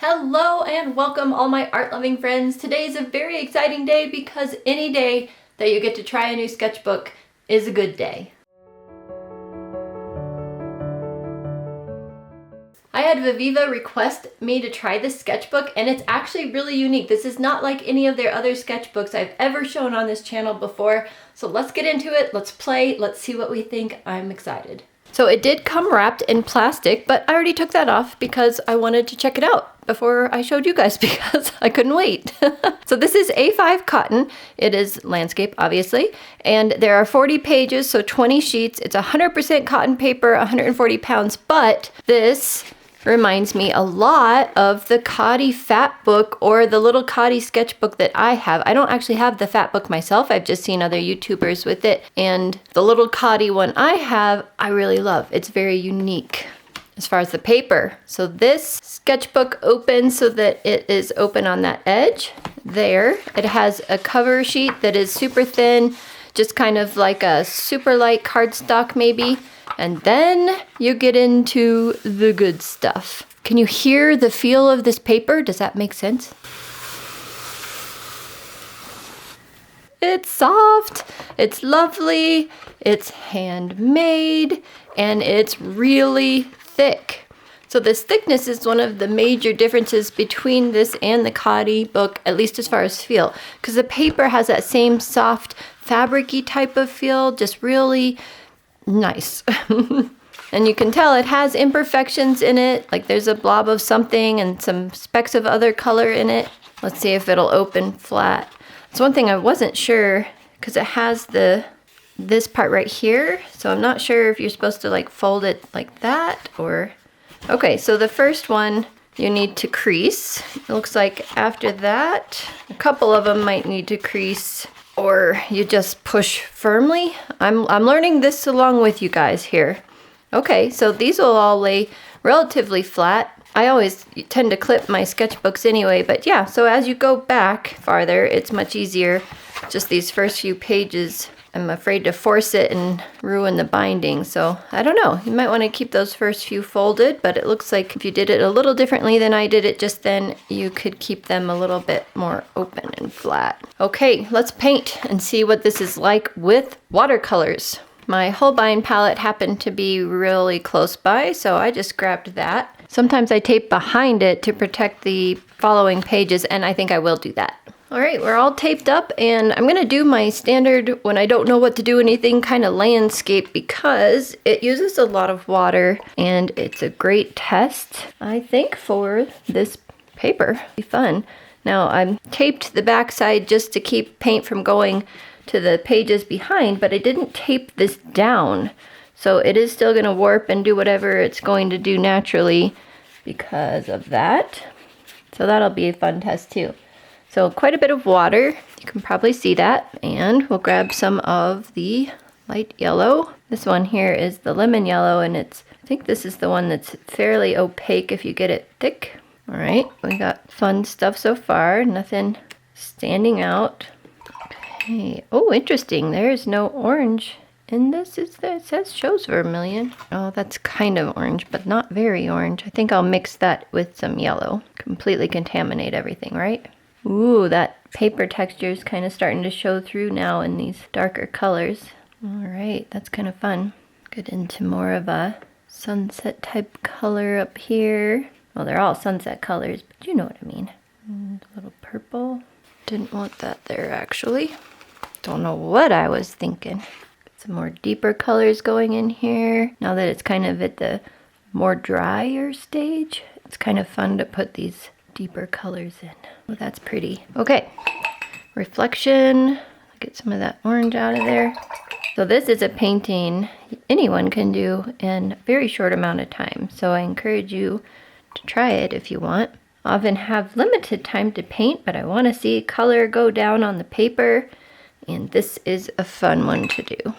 Hello and welcome all my art loving friends. Today is a very exciting day because any day that you get to try a new sketchbook is a good day. I had Viviva request me to try this sketchbook and it's actually really unique. This is not like any of their other sketchbooks I've ever shown on this channel before. So let's get into it, let's play, let's see what we think. I'm excited. So it did come wrapped in plastic, but I already took that off because I wanted to check it out before I showed you guys because I couldn't wait. So this is A5 cotton. It is landscape, obviously, and there are 40 pages, so 20 sheets. It's 100% cotton paper, 140 pounds, but this reminds me a lot of the Cotty Fat Book or the little Cotty sketchbook that I have. I don't actually have the Fat Book myself. I've just seen other YouTubers with it. And the little Cotty one I have, I really love. It's very unique as far as the paper. So this sketchbook opens so that it is open on that edge there. It has a cover sheet that is super thin, just kind of like a super light cardstock maybe. And then you get into the good stuff. Can you hear the feel of this paper? Does that make sense? It's soft, it's lovely, it's handmade, and it's really thick. So this thickness is one of the major differences between this and the Cotty book, at least as far as feel. Because the paper has that same soft, fabric-y type of feel, just really nice. And you can tell it has imperfections in it, like there's a blob of something and some specks of other color in it. Let's see if it'll open flat. It's one thing I wasn't sure because it has this part right here, so I'm not sure if you're supposed to like fold it like that or... Okay, so the first one you need to crease. It looks like after that a couple of them might need to crease, or you just push firmly. I'm learning this along with you guys here. Okay, so these will all lay relatively flat. I always tend to clip my sketchbooks anyway, but yeah, so as you go back farther, it's much easier. Just these first few pages, I'm afraid to force it and ruin the binding. So I don't know, you might want to keep those first few folded, but it looks like if you did it a little differently than I did it just then, you could keep them a little bit more open and flat. Okay, let's paint and see what this is like with watercolors. My Holbein palette happened to be really close by, so I just grabbed that. Sometimes I tape behind it to protect the following pages, and I think I will do that. All right, we're all taped up, and I'm gonna do my standard when I don't know what to do anything kind of landscape because it uses a lot of water and it's a great test, I think, for this paper. It'll be fun. Now I'm taped the backside just to keep paint from going to the pages behind, but I didn't tape this down. So it is still gonna warp and do whatever it's going to do naturally because of that. So that'll be a fun test too. So quite a bit of water, you can probably see that, and we'll grab some of the light yellow. This one here is the lemon yellow, and I think this is the one that's fairly opaque if you get it thick. All right, we got fun stuff so far, nothing standing out. Okay, oh interesting, there's no orange in this. It says shows vermilion. Oh, that's kind of orange, but not very orange. I think I'll mix that with some yellow. Completely contaminate everything, right? Ooh, that paper texture is kind of starting to show through now in these darker colors. All right, that's kind of fun. Get into more of a sunset type color up here. Well, they're all sunset colors, but you know what I mean. A little purple. Didn't want that there, actually. Don't know what I was thinking. Get some more deeper colors going in here. Now that it's kind of at the more drier stage, it's kind of fun to put these deeper colors in. Oh, that's pretty. Okay, reflection. Get some of that orange out of there. So this is a painting anyone can do in a very short amount of time. So I encourage you to try it if you want. I often have limited time to paint, but I want to see color go down on the paper. And this is a fun one to do.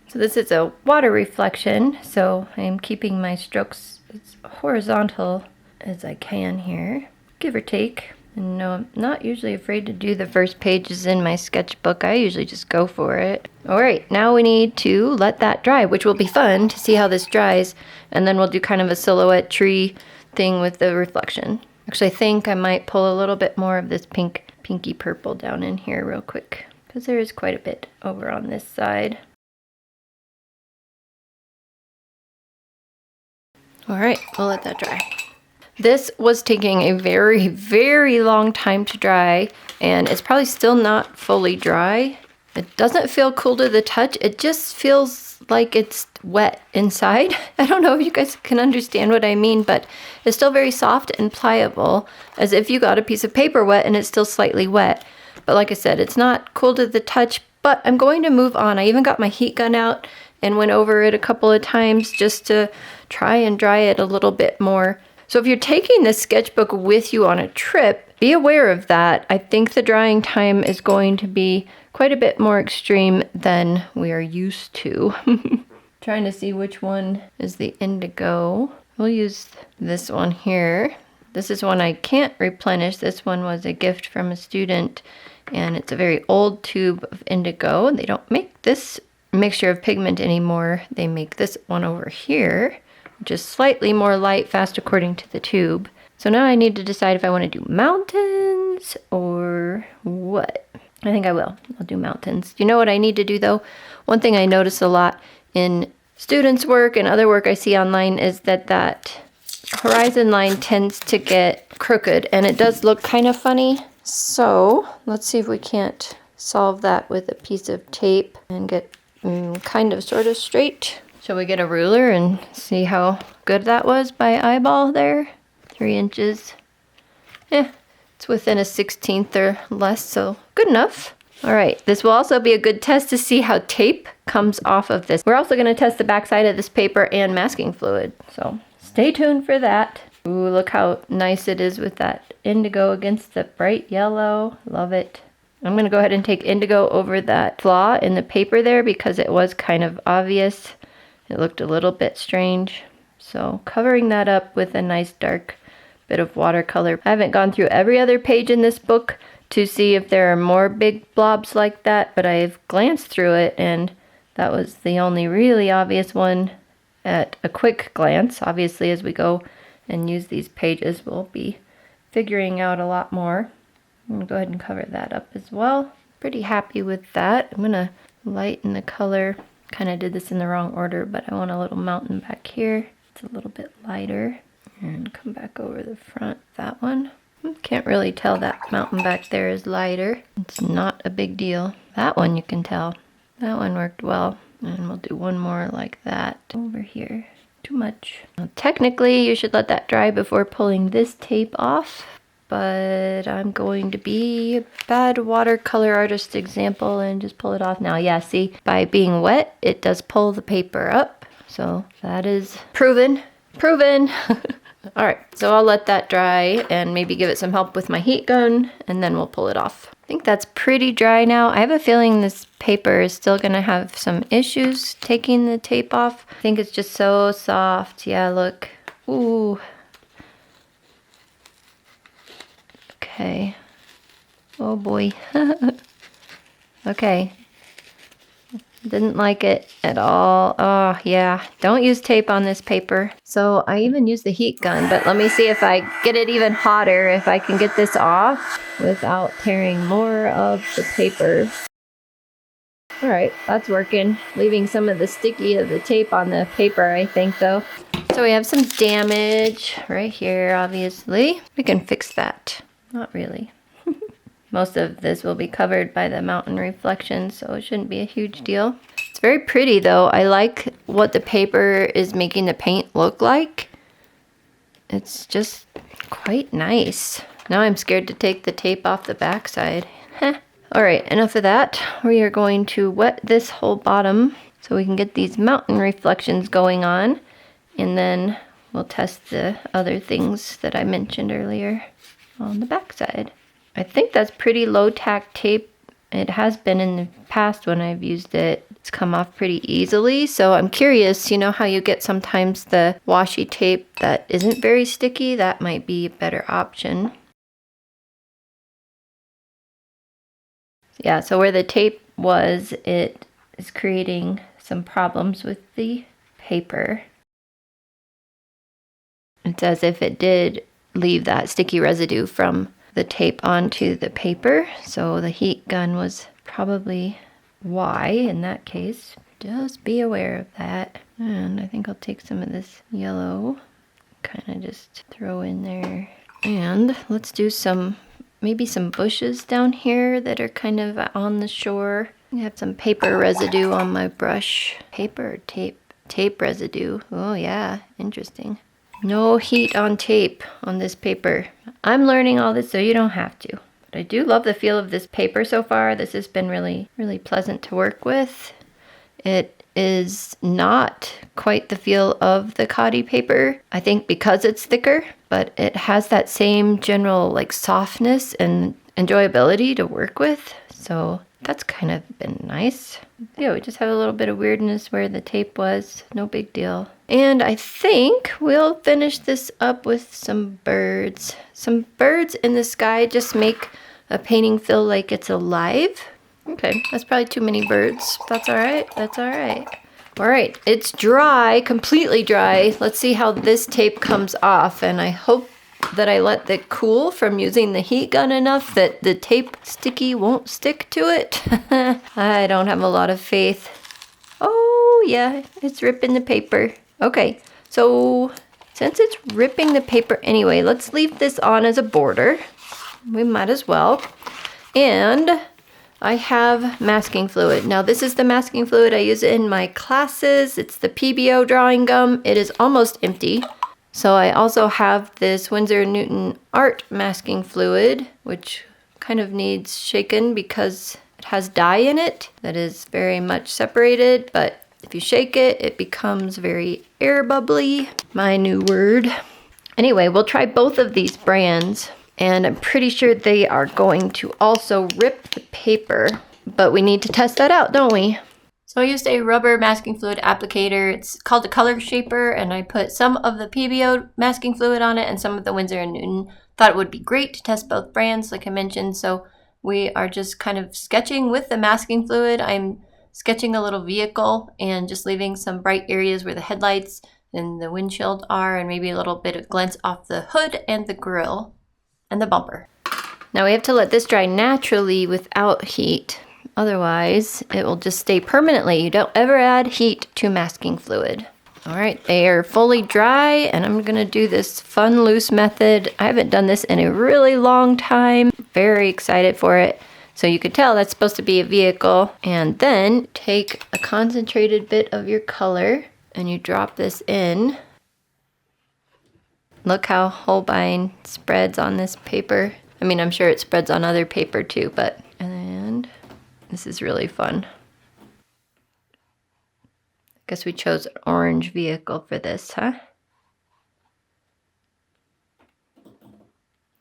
So this is a water reflection, so I'm keeping my strokes as horizontal as I can here, give or take. And no, I'm not usually afraid to do the first pages in my sketchbook. I usually just go for it. All right, now we need to let that dry, which will be fun to see how this dries. And then we'll do kind of a silhouette tree thing with the reflection. Actually, I think I might pull a little bit more of this pinky purple down in here real quick, because there is quite a bit over on this side. All right, we'll let that dry. This was taking a very, very long time to dry, and it's probably still not fully dry. It doesn't feel cool to the touch. It just feels like it's wet inside. I don't know if you guys can understand what I mean, but it's still very soft and pliable, as if you got a piece of paper wet and it's still slightly wet. But like I said, it's not cool to the touch, but I'm going to move on. I even got my heat gun out and went over it a couple of times just to try and dry it a little bit more. So if you're taking this sketchbook with you on a trip, be aware of that. I think the drying time is going to be quite a bit more extreme than we are used to. Trying to see which one is the indigo. We'll use this one here. This is one I can't replenish. This one was a gift from a student, and it's a very old tube of indigo. They don't make this mixture of pigment anymore. They make this one over here, which is slightly more light, fast according to the tube. So now I need to decide if I want to do mountains or what. I think I will. I'll do mountains. You know what I need to do though? One thing I notice a lot in students' work and other work I see online is that horizon line tends to get crooked, and it does look kind of funny. So let's see if we can't solve that with a piece of tape and get kind of sort of straight. Shall we get a ruler and see how good that was by eyeball there? 3 inches. Yeah, it's within a 1/16 or less, so good enough. All right, this will also be a good test to see how tape comes off of this. We're also gonna test the back side of this paper and masking fluid, so stay tuned for that. Ooh, look how nice it is with that indigo against the bright yellow. Love it. I'm gonna go ahead and take indigo over that flaw in the paper there because it was kind of obvious. It looked a little bit strange. So covering that up with a nice dark bit of watercolor. I haven't gone through every other page in this book to see if there are more big blobs like that, but I've glanced through it and that was the only really obvious one at a quick glance. Obviously, as we go and use these pages, we'll be figuring out a lot more. I'm gonna go ahead and cover that up as well. Pretty happy with that. I'm gonna lighten the color. Kind of did this in the wrong order, but I want a little mountain back here. It's a little bit lighter. And come back over the front, that one. Can't really tell that mountain back there is lighter. It's not a big deal. That one you can tell. That one worked well. And we'll do one more like that over here. Too much. Now, technically, you should let that dry before pulling this tape off. But I'm going to be a bad watercolor artist example and just pull it off now. Yeah, see, by being wet, it does pull the paper up. So that is proven. Proven! All right, so I'll let that dry and maybe give it some help with my heat gun, and then we'll pull it off. I think that's pretty dry now. I have a feeling this paper is still gonna have some issues taking the tape off. I think it's just so soft. Yeah, look. Ooh. Okay. Oh boy. Okay. Didn't like it at all. Oh yeah, don't use tape on this paper. So I even used the heat gun, but let me see if I get it even hotter, if I can get this off without tearing more of the paper. All right, that's working. Leaving some of the sticky of the tape on the paper, I think though. So we have some damage right here, obviously. We can fix that. Not really. Most of this will be covered by the mountain reflection, so it shouldn't be a huge deal. It's very pretty though. I like what the paper is making the paint look like. It's just quite nice. Now I'm scared to take the tape off the backside. All right, enough of that. We are going to wet this whole bottom so we can get these mountain reflections going on, and then we'll test the other things that I mentioned earlier on the backside. I think that's pretty low tack tape. It has been in the past when I've used it. It's come off pretty easily. So I'm curious, you know how you get sometimes the washi tape that isn't very sticky? That might be a better option. Yeah, so where the tape was, it is creating some problems with the paper. It's as if it did leave that sticky residue from the tape onto the paper. So the heat gun was probably why in that case. Just be aware of that. And I think I'll take some of this yellow, kind of just throw in there. And let's do maybe some bushes down here that are kind of on the shore. I have some paper residue on my brush. Paper or tape? Tape residue. Oh yeah, interesting. No heat on tape on this paper. I'm learning all this so you don't have to. But I do love the feel of this paper so far. This has been really, really pleasant to work with. It is not quite the feel of the Cotton paper, I think because it's thicker, but it has that same general like softness and enjoyability to work with. So that's kind of been nice. Yeah, we just have a little bit of weirdness where the tape was. No big deal. And I think we'll finish this up with some birds. Some birds in the sky just make a painting feel like it's alive. Okay, that's probably too many birds. That's all right. That's all right. All right, it's dry, completely dry. Let's see how this tape comes off. And I hope that I let it cool from using the heat gun enough that the tape sticky won't stick to it. I don't have a lot of faith. Oh yeah, it's ripping the paper. Okay, so since it's ripping the paper anyway, let's leave this on as a border. We might as well. And I have masking fluid. Now this is the masking fluid. I use it in my classes. It's the PBO drawing gum. It is almost empty. So I also have this Winsor & Newton art masking fluid, which kind of needs shaken because it has dye in it that is very much separated, but if you shake it, it becomes very air bubbly. My new word. Anyway, we'll try both of these brands, and I'm pretty sure they are going to also rip the paper, but we need to test that out, don't we? So I used a rubber masking fluid applicator. It's called a color shaper, and I put some of the PBO masking fluid on it and some of the Winsor & Newton. Thought it would be great to test both brands, like I mentioned. So we are just kind of sketching with the masking fluid. I'm sketching a little vehicle and just leaving some bright areas where the headlights and the windshield are, and maybe a little bit of glints off the hood and the grille and the bumper. Now we have to let this dry naturally without heat. Otherwise, it will just stay permanently. You don't ever add heat to masking fluid. All right, they are fully dry, and I'm gonna do this fun loose method. I haven't done this in a really long time. Very excited for it. So you could tell that's supposed to be a vehicle. And then take a concentrated bit of your color and you drop this in. Look how Holbein spreads on this paper. I mean, I'm sure it spreads on other paper too, but, and this is really fun. I guess we chose an orange vehicle for this, huh?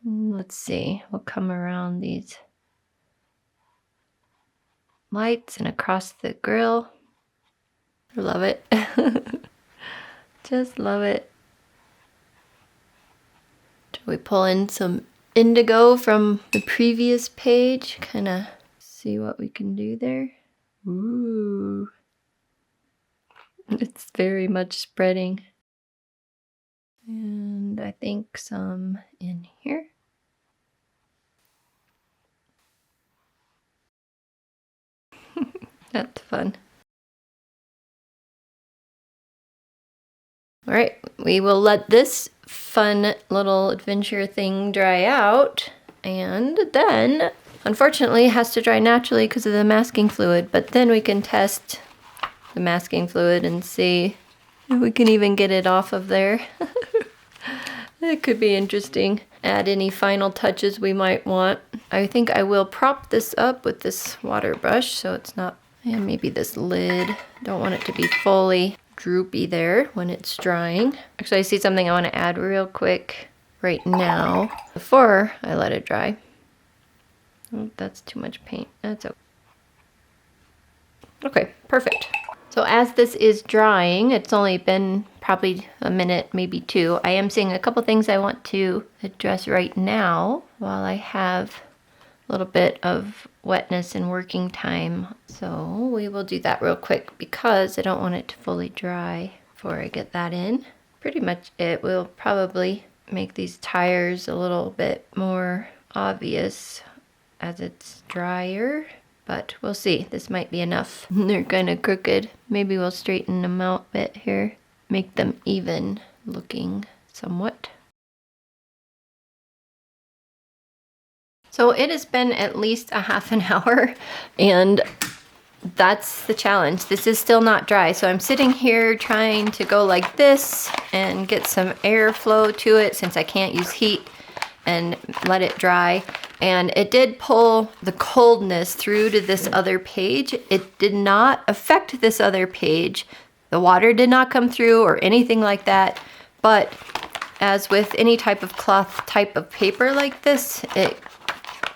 Let's see, we'll come around these lights and across the grill. Love it. Just love it. Shall we pull in some indigo from the previous page? Kind of see what we can do there. Ooh. It's very much spreading. And I think some in here. That's fun. All right, we will let this fun little adventure thing dry out, and then unfortunately it has to dry naturally because of the masking fluid, but then we can test the masking fluid and see if we can even get it off of there. That could be interesting. Add any final touches we might want. I think I will prop this up with this water brush so it's not, and maybe this lid. Don't want it to be fully droopy there when it's drying. Actually, I see something I want to add real quick right now before I let it dry. Oh, that's too much paint. That's okay. Okay, perfect. So as this is drying, it's only been probably a minute, maybe two. I am seeing a couple things I want to address right now while I have little bit of wetness and working time. So we will do that real quick because I don't want it to fully dry before I get that in. Pretty much it will probably make these tires a little bit more obvious as it's drier, but we'll see. This might be enough. They're kind of crooked. Maybe we'll straighten them out a bit here, make them even looking somewhat. So it has been at least a half an hour, and that's the challenge. This is still not dry, so I'm sitting here trying to go like this and get some airflow to it since I can't use heat, and let it dry. And it did pull the coldness through to this other page. It did not affect this other page. The water did not come through or anything like that. But as with any type of cloth type of paper like this, it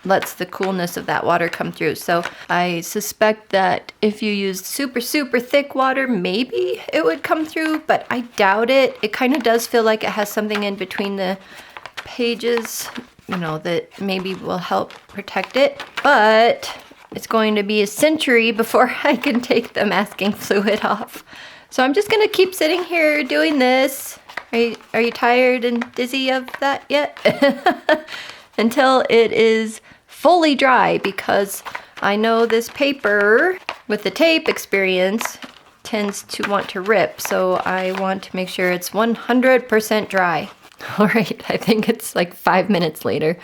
lets the coolness of that water come through. So I suspect that if you used super, super thick water, maybe it would come through, but I doubt it. It kind of does feel like it has something in between the pages, you know, that maybe will help protect it, but it's going to be a century before I can take the masking fluid off. So I'm just gonna keep sitting here doing this. Are you tired and dizzy of that yet? Until it is fully dry, because I know this paper with the tape experience tends to want to rip, so I want to make sure it's 100% dry. All right, I think it's like 5 minutes later.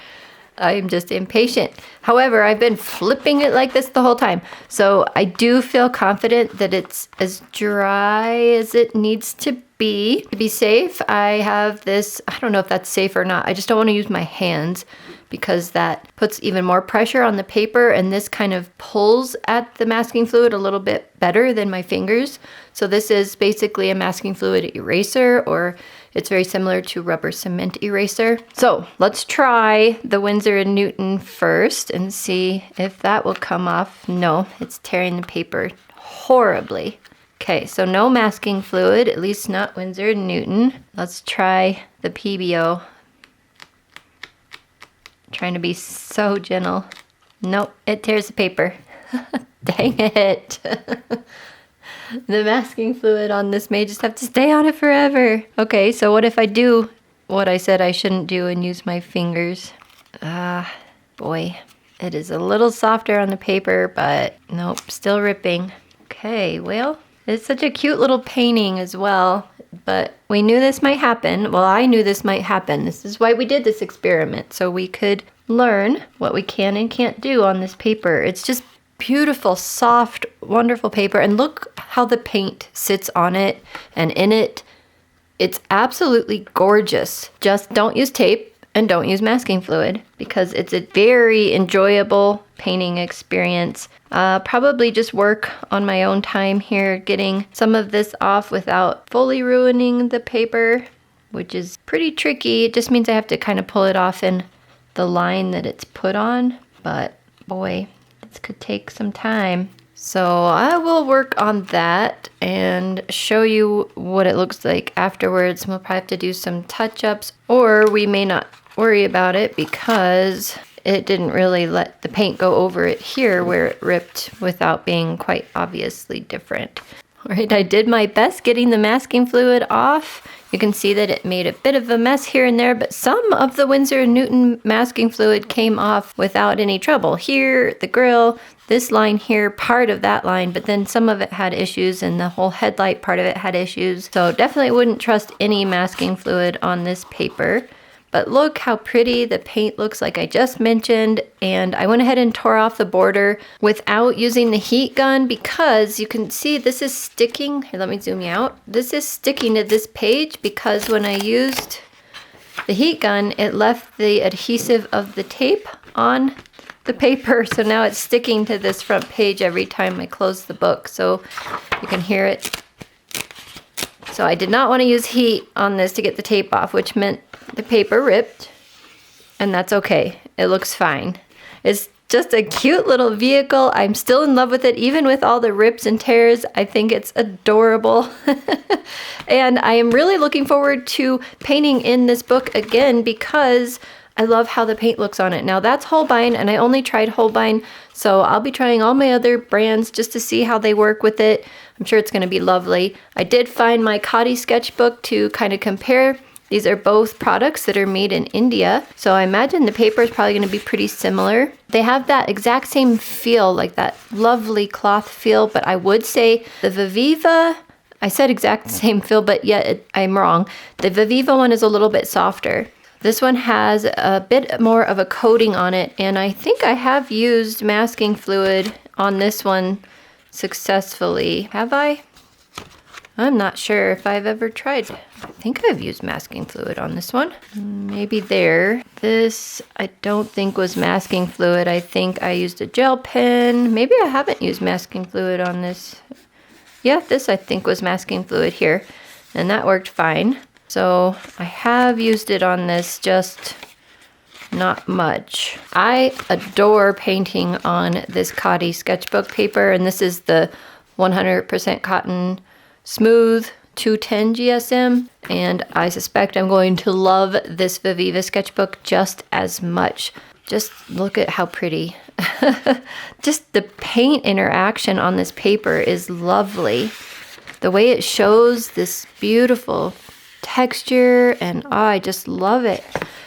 I'm just impatient. However, I've been flipping it like this the whole time. So I do feel confident that it's as dry as it needs to be. To be safe, I have this, I don't know if that's safe or not. I just don't want to use my hands because that puts even more pressure on the paper, and this kind of pulls at the masking fluid a little bit better than my fingers. So this is basically a masking fluid eraser, or it's very similar to rubber cement eraser. So let's try the Winsor & Newton first and see if that will come off. No, it's tearing the paper horribly. Okay, so no masking fluid, at least not Winsor & Newton. Let's try the PBO. Trying to be so gentle. Nope, it tears the paper. Dang it. The masking fluid on this may just have to stay on it forever. Okay, so what if I do what I said I shouldn't do and use my fingers? Boy, it is a little softer on the paper, but nope, still ripping. Okay, well, it's such a cute little painting as well, but we knew this might happen. Well, I knew this might happen. This is why we did this experiment, so we could learn what we can and can't do on this paper. It's just beautiful, soft, wonderful paper, and look how the paint sits on it and in it. It's absolutely gorgeous. Just don't use tape and don't use masking fluid because it's a very enjoyable painting experience. Probably just work on my own time here, getting some of this off without fully ruining the paper, which is pretty tricky. It just means I have to kind of pull it off in the line that it's put on, but boy, this could take some time. So I will work on that and show you what it looks like afterwards. We'll probably have to do some touch-ups, or we may not worry about it because it didn't really let the paint go over it here where it ripped without being quite obviously different. All right, I did my best getting the masking fluid off. You can see that it made a bit of a mess here and there, but some of the Winsor & Newton masking fluid came off without any trouble. Here, the grill, this line here, part of that line, but then some of it had issues and the whole headlight part of it had issues. So definitely wouldn't trust any masking fluid on this paper. But look how pretty the paint looks like I just mentioned. And I went ahead and tore off the border without using the heat gun because you can see this is sticking. Here, let me zoom you out. This is sticking to this page because when I used the heat gun, it left the adhesive of the tape on the paper. So now it's sticking to this front page every time I close the book. So you can hear it. So I did not want to use heat on this to get the tape off, which meant the paper ripped, and that's okay. It looks fine. It's just a cute little vehicle. I'm still in love with it, even with all the rips and tears. I think it's adorable. And I am really looking forward to painting in this book again because I love how the paint looks on it. Now that's Holbein, and I only tried Holbein, so I'll be trying all my other brands just to see how they work with it. I'm sure it's going to be lovely. I did find my Cotton Sketchbook to kind of compare. These are both products that are made in India, so I imagine the paper is probably going to be pretty similar. They have that exact same feel, like that lovely cloth feel, but I would say the Viviva, I said exact same feel, but yet I'm wrong. The Viviva one is a little bit softer. This one has a bit more of a coating on it, and I think I have used masking fluid on this one successfully. Have I? I'm not sure if I've ever tried. I think I've used masking fluid on this one. Maybe there. This I don't think was masking fluid. I think I used a gel pen. Maybe I haven't used masking fluid on this. Yeah, this I think was masking fluid here, and that worked fine. So I have used it on this, just not much. I adore painting on this Cotton sketchbook paper, and this is the 100% cotton smooth 210 GSM, and I suspect I'm going to love this Viviva sketchbook just as much. Just look at how pretty. Just the paint interaction on this paper is lovely. The way it shows this beautiful texture, and oh, I just love it.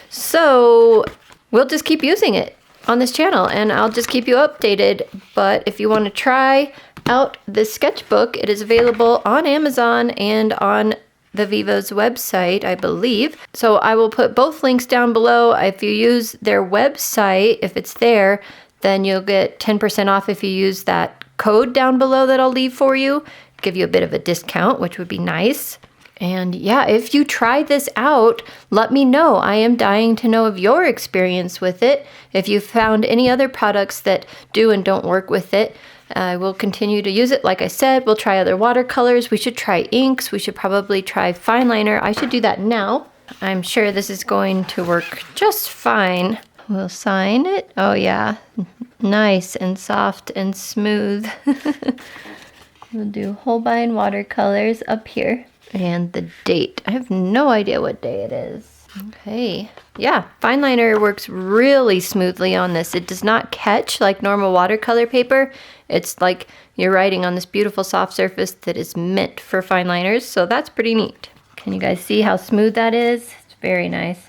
So we'll just keep using it on this channel, and I'll just keep you updated. But if you want to try out this sketchbook, it is available on Amazon and on Viviva's website, I believe. So I will put both links down below. If you use their website, if it's there, then you'll get 10% off if you use that code down below that I'll leave for you. Give you a bit of a discount, which would be nice. And yeah, if you try this out, let me know. I am dying to know of your experience with it. If you found any other products that do and don't work with it, I will continue to use it. Like I said, we'll try other watercolors. We should try inks. We should probably try fine liner. I should do that now. I'm sure this is going to work just fine. We'll sign it. Oh yeah, nice and soft and smooth. We'll do Holbein watercolors up here. And the date. I have no idea what day it is. Okay. Yeah, fine liner works really smoothly on this. It does not catch like normal watercolor paper. It's like you're writing on this beautiful soft surface that is meant for fine liners. So that's pretty neat. Can you guys see how smooth that is? It's very nice.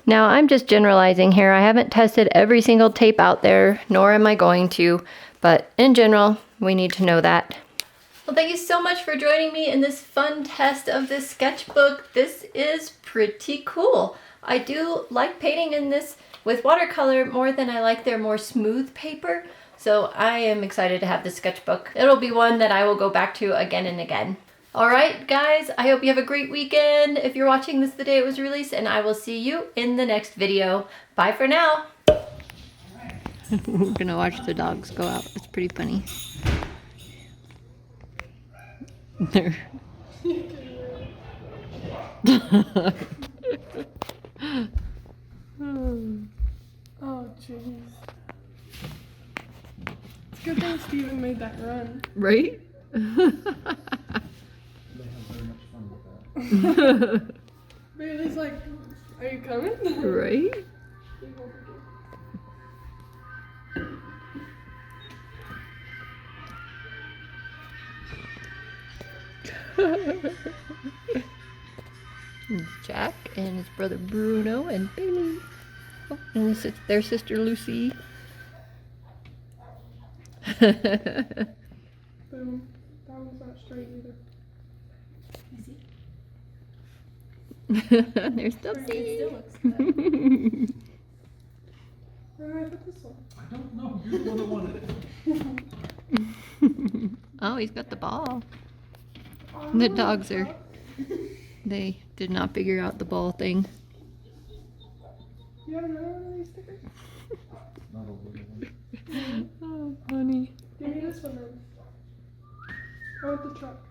Now I'm just generalizing here. I haven't tested every single tape out there, nor am I going to. But in general, we need to know that. Well, thank you so much for joining me in this fun test of this sketchbook. This is pretty cool. I do like painting in this with watercolor more than I like their more smooth paper. So I am excited to have this sketchbook. It'll be one that I will go back to again and again. All right, guys, I hope you have a great weekend if you're watching this the day it was released, and I will see you in the next video. Bye for now. We're gonna watch the dogs go out. It's pretty funny. There. Oh, jeez. It's a good thing Steven made that run. Right? They have very much fun with that. Bailey's like, are you coming? Right? Jack and his brother Bruno and Bailey. Oh, and this is their sister Lucy. Boom. That one's not straight either. There's Dubsy. It still looks good. Where do I put this one? I don't know. You're the one that wanted it. Oh, he's got the ball. Oh, The dogs are, they did not figure out the ball thing. You have another one of these stickers? Not a little one. Oh, funny. Give me this one then. I want the truck.